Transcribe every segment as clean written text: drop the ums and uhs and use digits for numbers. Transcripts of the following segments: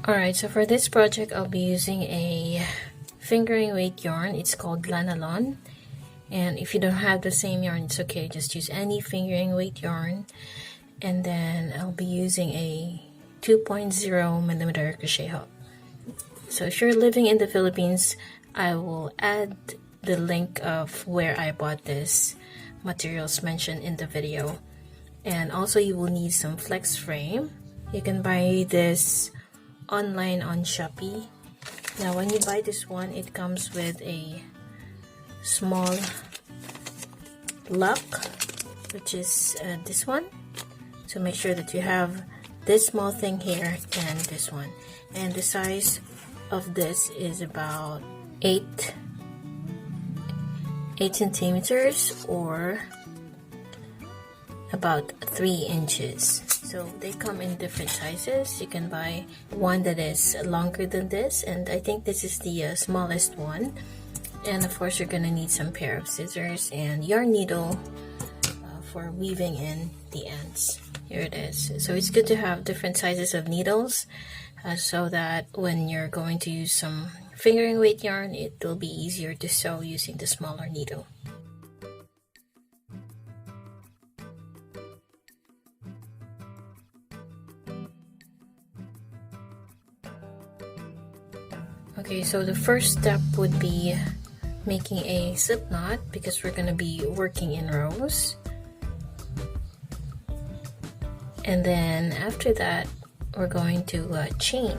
Alright, so for this project, I'll be using a fingering weight yarn. It's called Lanalon. And if you don't have the same yarn, it's okay. Just use any fingering weight yarn. And then I'll be using a 2.0mm crochet hook. So if you're living in the Philippines, I will add the link of where I bought this materials mentioned in the video. And also you will need some flex frame. You can buy this online on Shopee. Now when you buy this one, it comes with a small lock, which is this one. So make sure that you have this small thing here and this one. And the size of this is about 8 centimeters or about 3 inches. So they come in different sizes. You can buy one that is longer than this, and I think this is the smallest one. And of course you're gonna need some pair of scissors and yarn needle for weaving in the ends. Here it is. So it's good to have different sizes of needles so that when you're going to use some fingering weight yarn, it will be easier to sew using the smaller needle. Okay, so the first step would be making a slip knot because we're going to be working in rows. And then after that, we're going to chain.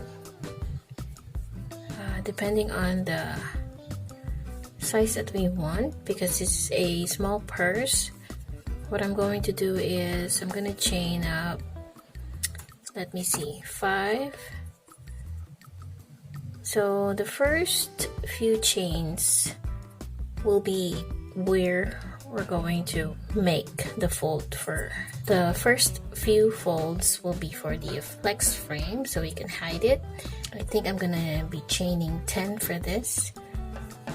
Depending on the size that we want, because it's a small purse, what I'm going to do is I'm going to chain up, let me see, 5. So the first few chains will be where we're going to make the fold for. The first few folds will be for the flex frame so we can hide it. I think I'm gonna be chaining 10 for this.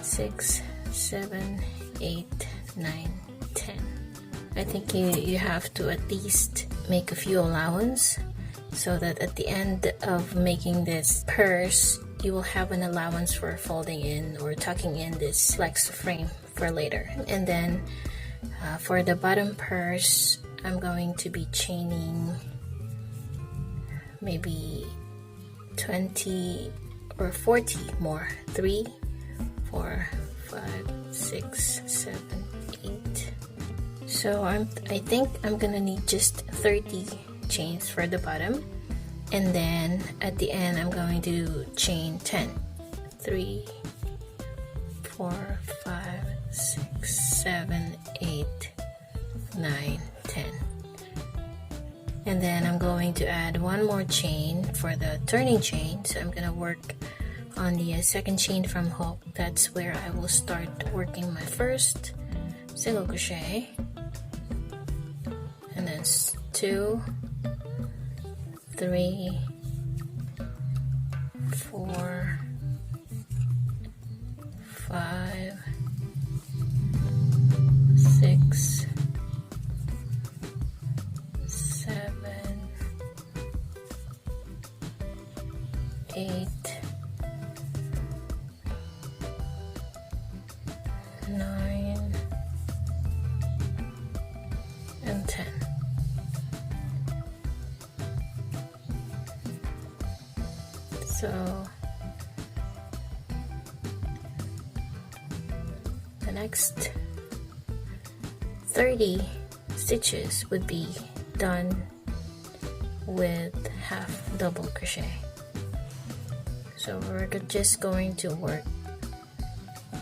6, 7, 8, 9, 10. I think you have to at least make a few allowance so that at the end of making this purse, you will have an allowance for folding in or tucking in this flex frame for later. And then for the bottom purse, I'm going to be chaining maybe 20 or 40 more. 3, 4, 5, 6, 7, 8. So I think I'm gonna need just 30 chains for the bottom. And then at the end, I'm going to chain 10. 3, 4, 5, 6, 7, 8, 9, 10. And then I'm going to add one more chain for the turning chain. So I'm going to work on the second chain from hook. That's where I will start working my first single crochet. And then 2, 3, 4, 5, 6, 7, 8, 9, and 10. So the next 30 stitches would be done with half double crochet. So we're just going to work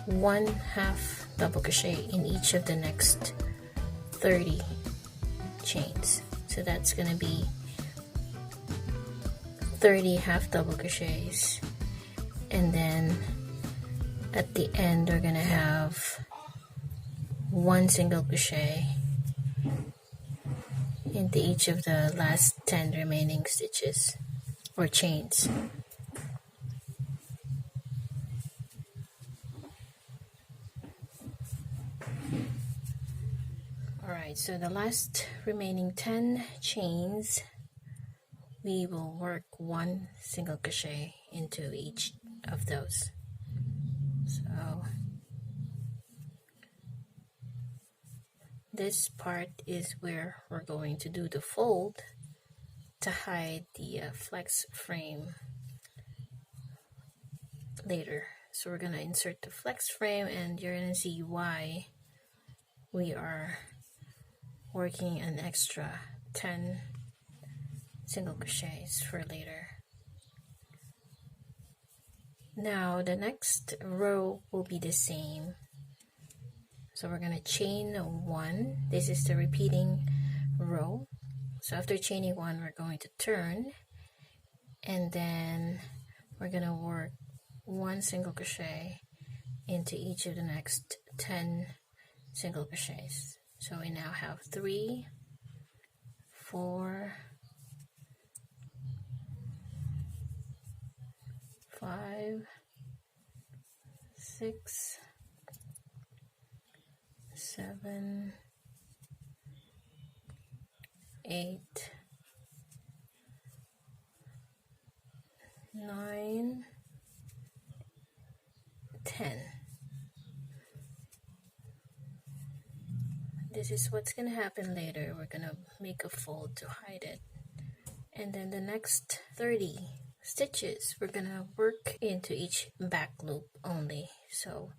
1 half double crochet in each of the next 30 chains. So that's gonna be 30 half double crochets, and then at the end we're gonna have 1 single crochet into each of the last 10 remaining stitches or chains. Alright, so the last remaining 10 chains we will work 1 single crochet into each of those. So this part is where we're going to do the fold to hide the flex frame later. So we're going to insert the flex frame, and you're going to see why we are working an extra 10 single crochets for later. Now the next row will be the same. So we're going to chain 1. This is the repeating row. So after chaining 1, we're going to turn, and then we're going to work 1 single crochet into each of the next 10 single crochets. So we now have 3, 4, 5, 6, 7, 8, 9, 10. This is what's gonna happen later. We're gonna make a fold to hide it, and then the next 30 stitches we're gonna work into each back loop only. So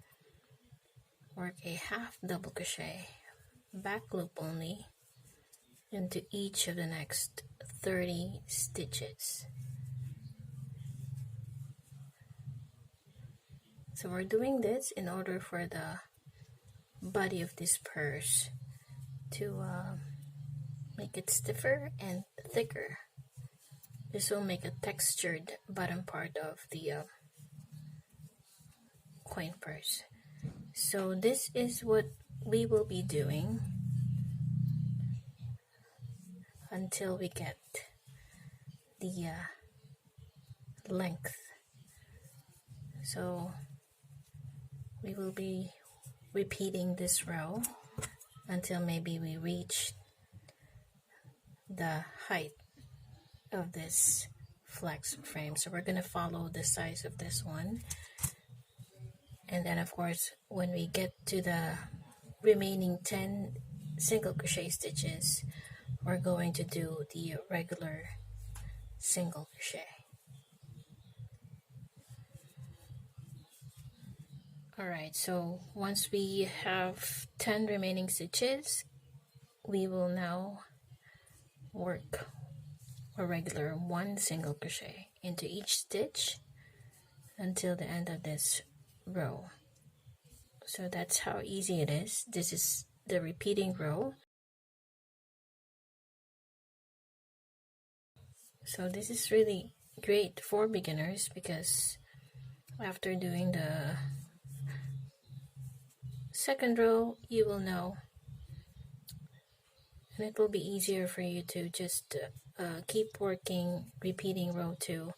work a half double crochet back loop only into each of the next 30 stitches. So we're doing this in order for the body of this purse to make it stiffer and thicker. This will make a textured bottom part of the coin purse. So this is what we will be doing until we get the length. So we will be repeating this row until maybe we reach the height of this flex frame. So we're going to follow the size of this one, and then of course when we get to the remaining 10 single crochet stitches, we're going to do the regular single crochet. Alright, so once we have 10 remaining stitches, we will now work a regular 1 single crochet into each stitch until the end of this row. So that's how easy it is. This is the repeating row. So this is really great for beginners, because after doing the second row, you will know, and it will be easier for you to just keep working repeating row 2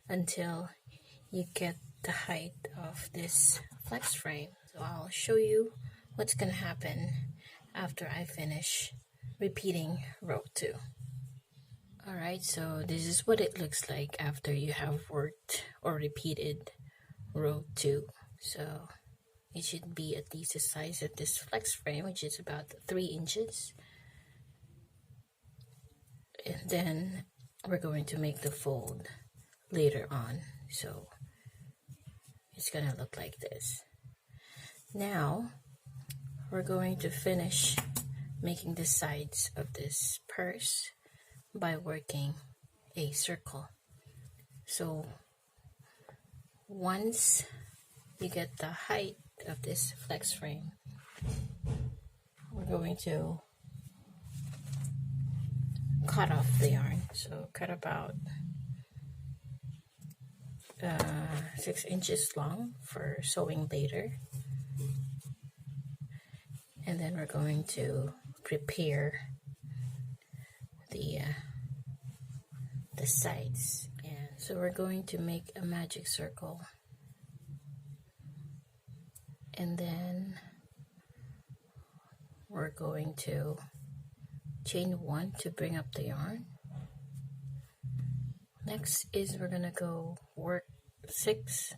until you get the height of this flex frame. So I'll show you what's gonna happen after I finish repeating row 2. Alright, so this is what it looks like after you have worked or repeated row 2. So it should be at least the size of this flex frame, which is about 3 inches. And then we're going to make the fold later on. So it's gonna look like this. Now we're going to finish making the sides of this purse by working a circle. So once you get the height of this flex frame, we're going to cut off the yarn. So cut about 6 inches long for sewing later, and then we're going to prepare the sides. And so we're going to make a magic circle, and then we're going to chain 1 to bring up the yarn, Next is we're gonna go work 6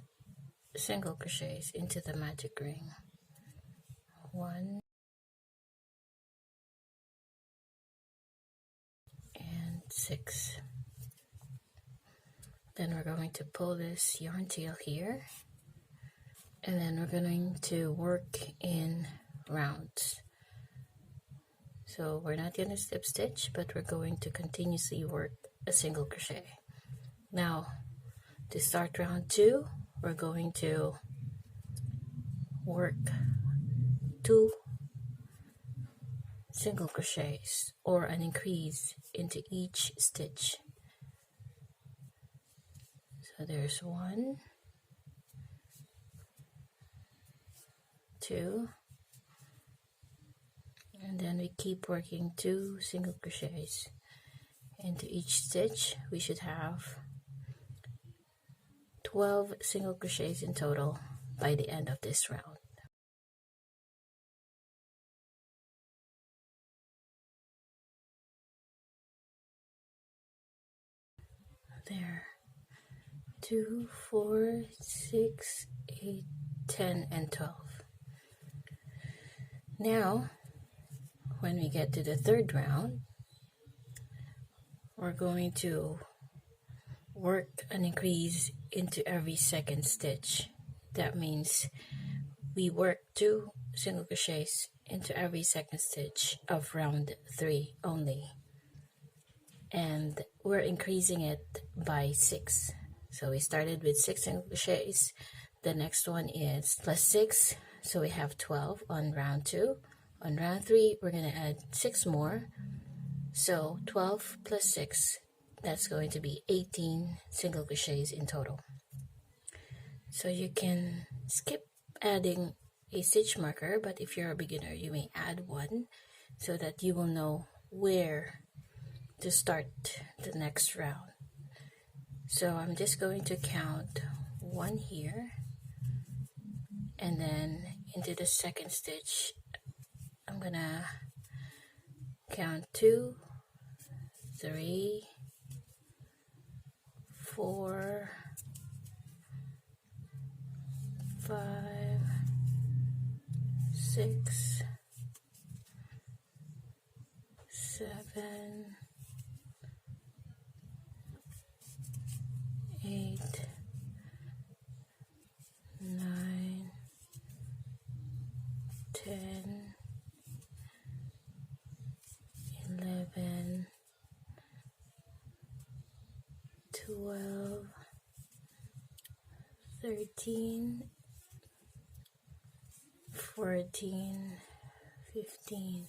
single crochets into the magic ring. 1 and 6. Then we're going to pull this yarn tail here, and then we're going to work in rounds. So we're not going to slip stitch, but we're going to continuously work a single crochet. Now to start round 2, we're going to work 2 single crochets or an increase into each stitch. So there's 1, 2, and then we keep working 2 single crochets into each stitch. We should have 12 single crochets in total by the end of this round. There. 2, 4, 6, 8, 10, and 12. Now, when we get to the third round, we're going to work an increase into every second stitch. That means we work 2 single crochets into every second stitch of round 3 only, and we're increasing it by 6. So we started with 6 single crochets. The next one is plus 6, so we have 12 on round 2. On round 3, we're going to add 6 more. So 12 plus 6, that's going to be 18 single crochets in total. So you can skip adding a stitch marker, but if you're a beginner, you may add one so that you will know where to start the next round. So I'm just going to count 1 here, and then into the second stitch I'm gonna count 2, 3, 4, 5, 6, 7, 8, 9, 10, 11, 12, 13, 14, 15,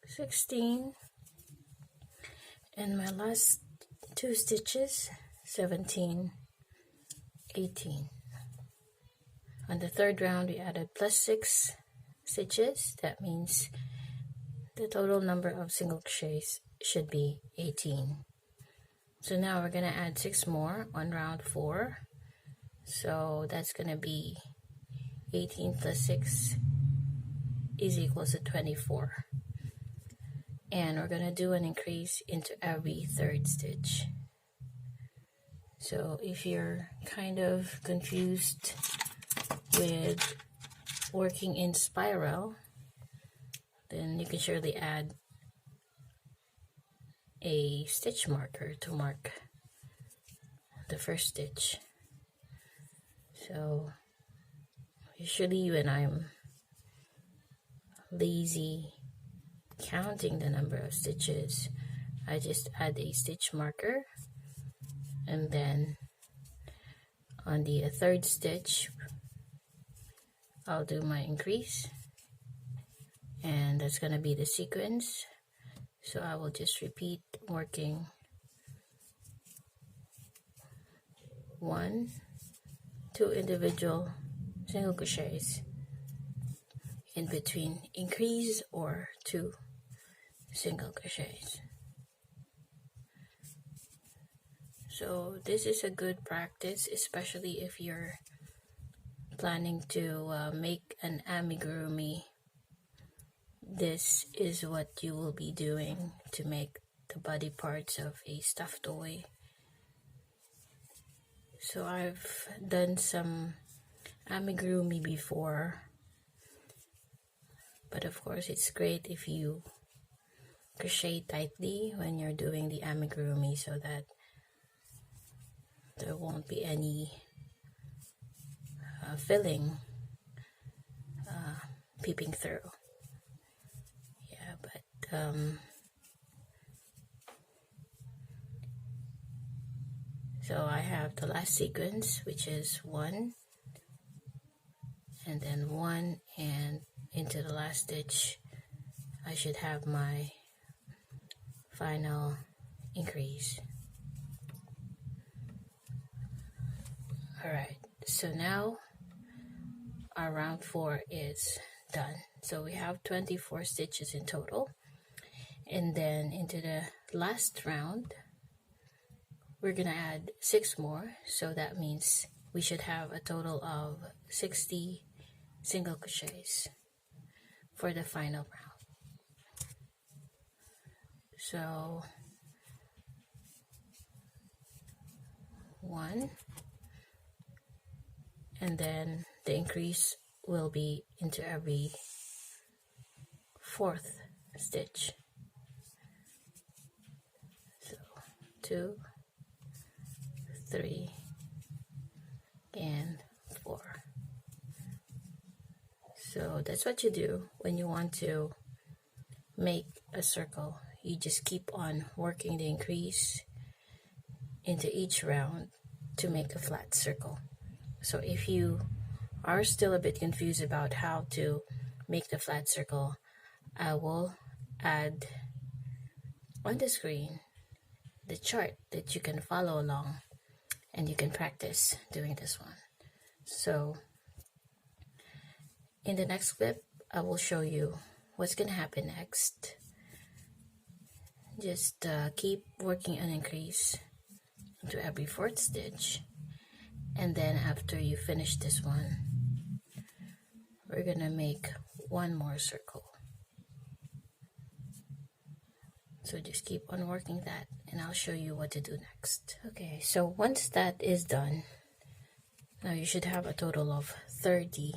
16, and my last 2 stitches, 17, 18. On the third round, we added plus 6 stitches. That means the total number of single crochets should be 18. So now we're going to add 6 more on round 4. So that's going to be 18 plus 6 is equals to 24. And we're going to do an increase into every third stitch. So if you're kind of confused with working in spiral, then you can surely add a stitch marker to mark the first stitch. So usually when I'm lazy counting the number of stitches, I just add a stitch marker, and then on the third stitch I'll do my increase, and that's going to be the sequence. So I will just repeat working 1, 2 individual single crochets in between increase or 2 single crochets. So this is a good practice, especially if you're planning to make an amigurumi. This is what you will be doing to make the body parts of a stuffed toy. So I've done some amigurumi before, but of course it's great if you crochet tightly when you're doing the amigurumi so that there won't be any filling peeping through. Yeah, but so I have the last sequence, which is 1 and then 1, and into the last stitch I should have my final increase. Alright, so now our round 4 is done. So we have 24 stitches in total, and then into the last round we're gonna add 6 more, so that means we should have a total of 60 single crochets for the final round. So 1, and then the increase will be into every 4th stitch. So 2, 3, and 4. So that's what you do when you want to make a circle. You just keep on working the increase into each round to make a flat circle. So if you are still a bit confused about how to make the flat circle, I will add on the screen the chart that you can follow along and you can practice doing this one. So in the next clip, I will show you what's going to happen next. Just keep working an increase into every 4th stitch, and then after you finish this one, we're gonna make one more circle. So just keep on working that, and I'll show you what to do next. Okay, so once that is done, now you should have a total of 30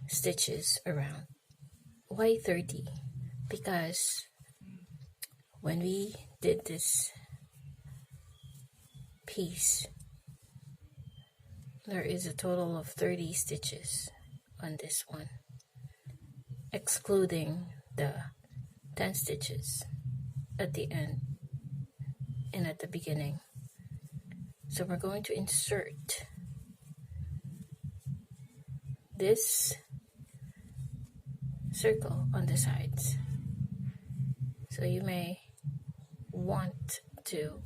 stitches around. Why 30? Because when we did this piece, there is a total of 30 stitches on this one, excluding the 10 stitches at the end and at the beginning. So we're going to insert this circle on the sides. So you may want to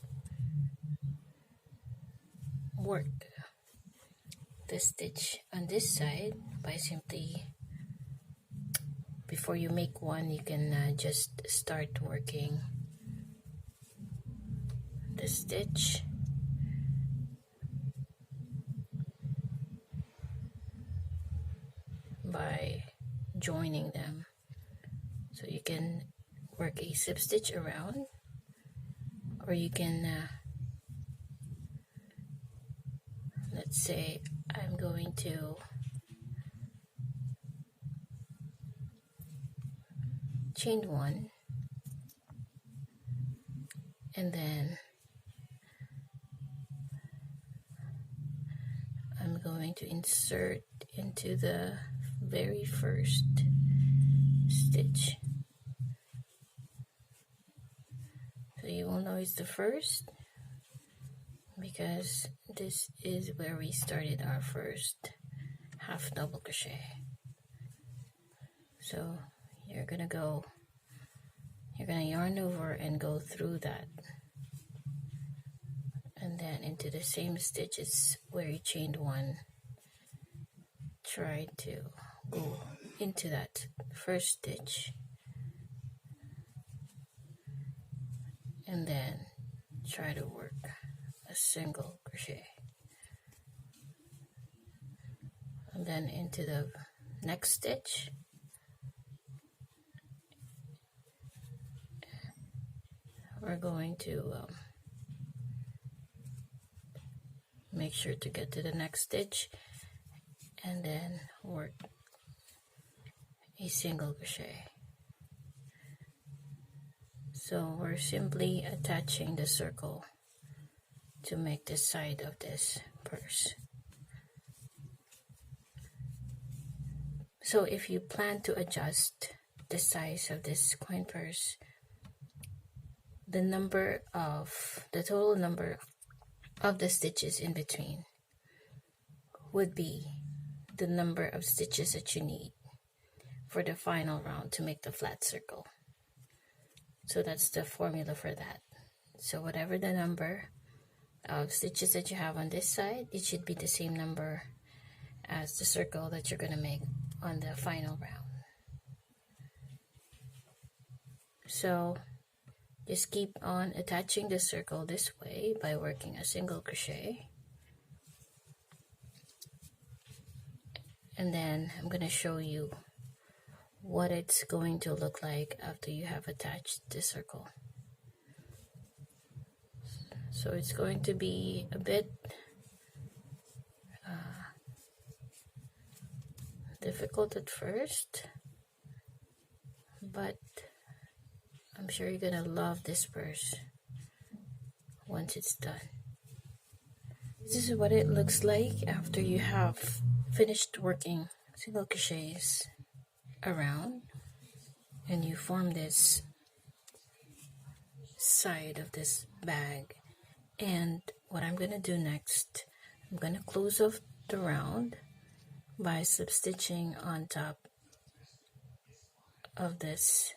work the stitch on this side by simply, before you make one, you can just start working the stitch by joining them. So you can work a slip stitch around, or you can let's say I'm going to chain 1, and then I'm going to insert into the very first stitch. So you will know it's the first because this is where we started our first half double crochet. So you're gonna yarn over and go through that, and then into the same stitches where you chained 1, try to go into that first stitch, and then try to work a single crochet, and then into the next stitch, we're going to make sure to get to the next stitch and then work a single crochet. So we're simply attaching the circle to make the side of this purse. So if you plan to adjust the size of this coin purse, the total number of the stitches in between would be the number of stitches that you need for the final round to make the flat circle. So that's the formula for that. So whatever the number of stitches that you have on this side, it should be the same number as the circle that you're going to make on the final round. So just keep on attaching the circle this way by working a single crochet. And then I'm going to show you what it's going to look like after you have attached the circle. So it's going to be a bit difficult at first, but I'm sure you're gonna love this purse once it's done. This is what it looks like after you have finished working single crochets around and you form this side of this bag. And what I'm gonna do next, I'm gonna close off the round by substitching on top of this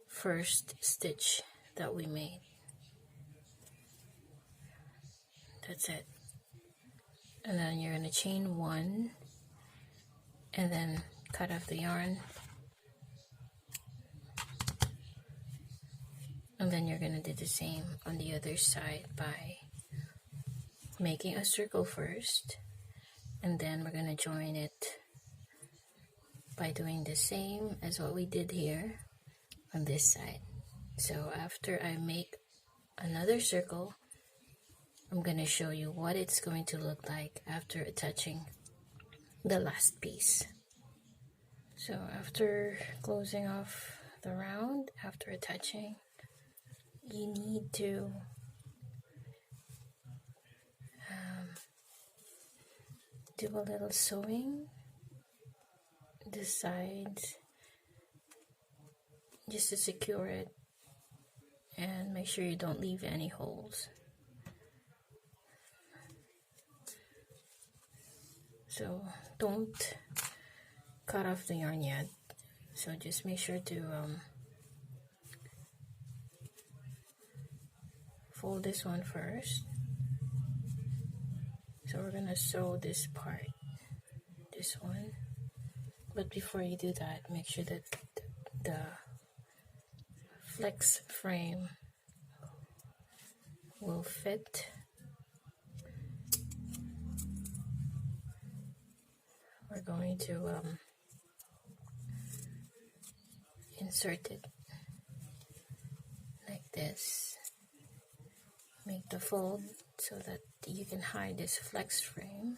first stitch that we made. That's it. And then you're going to chain one and then cut off the yarn, and then you're going to do the same on the other side by making a circle first, and then we're going to join it by doing the same as what we did here on this side. So after I make another circle, I'm going to show you what it's going to look like after attaching the last piece. So after closing off the round, after attaching, you need to do a little sewing the sides just to secure it and make sure you don't leave any holes. So don't cut off the yarn yet, so just make sure to fold this one first. So we're gonna sew this part, this one, but before you do that, make sure that the flex frame will fit. We're going to insert it like this, make the fold so that you can hide this flex frame.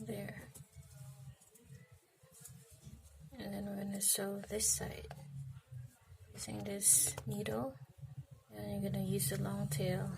There. And then we're going to sew this side using this needle, and you're going to use the long tail.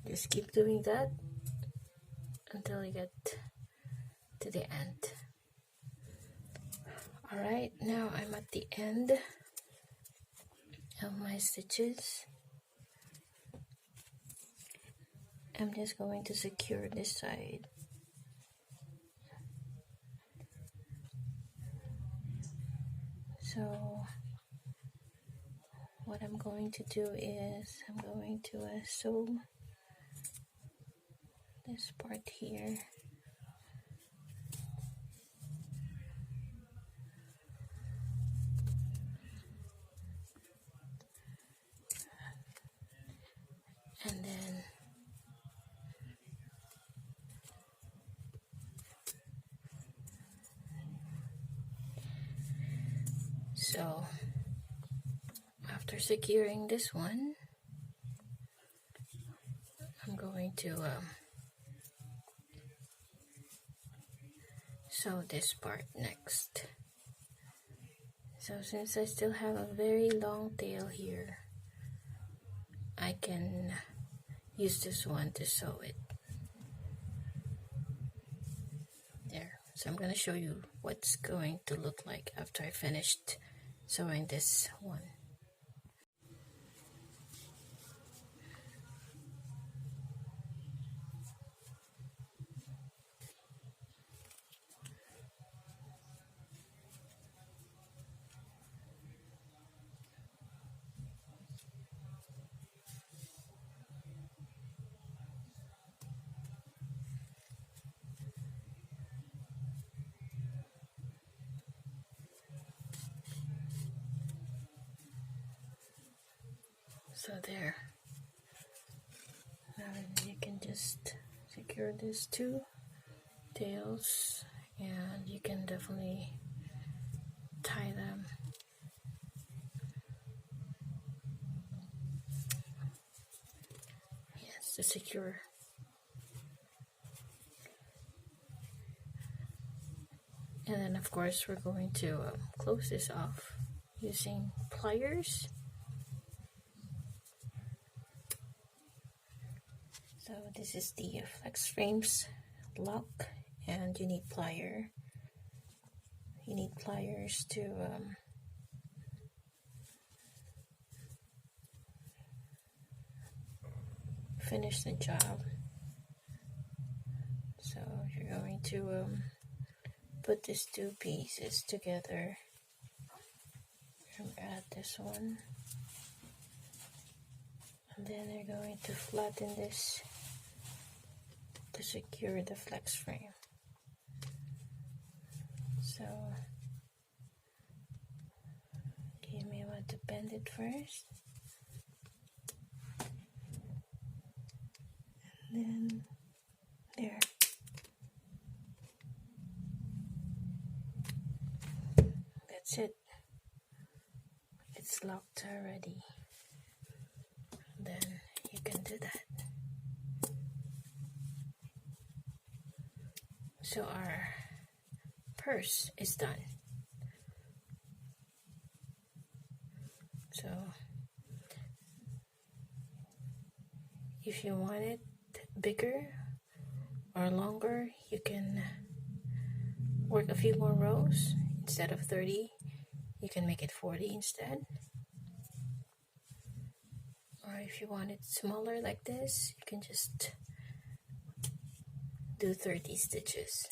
Just keep doing that until you get to the end. Alright, now I'm at the end of my stitches. I'm just going to secure this side. So what I'm going to do is I'm going to sew this part here. And then so after securing this one, I'm going to sew this part next. So since I still have a very long tail here, I can use this one to sew it. There. So I'm going to show you what's going to look like after I finished sewing this one. So there. Now you can just secure these two tails, and you can definitely tie them. Yes, to secure. And then of course we're going to close this off using pliers. So this is the flex frames lock, and you need pliers to finish the job. So you're going to put these two pieces together and add this one, and then you're going to flatten this to secure the flex frame. So give me a moment to bend it first, and then there. That's it. It's locked already. Then you can do that. So our purse is done. So if you want it bigger or longer, you can work a few more rows. Instead of 30, you can make it 40 instead. Or if you want it smaller like this, you can just do 30 stitches.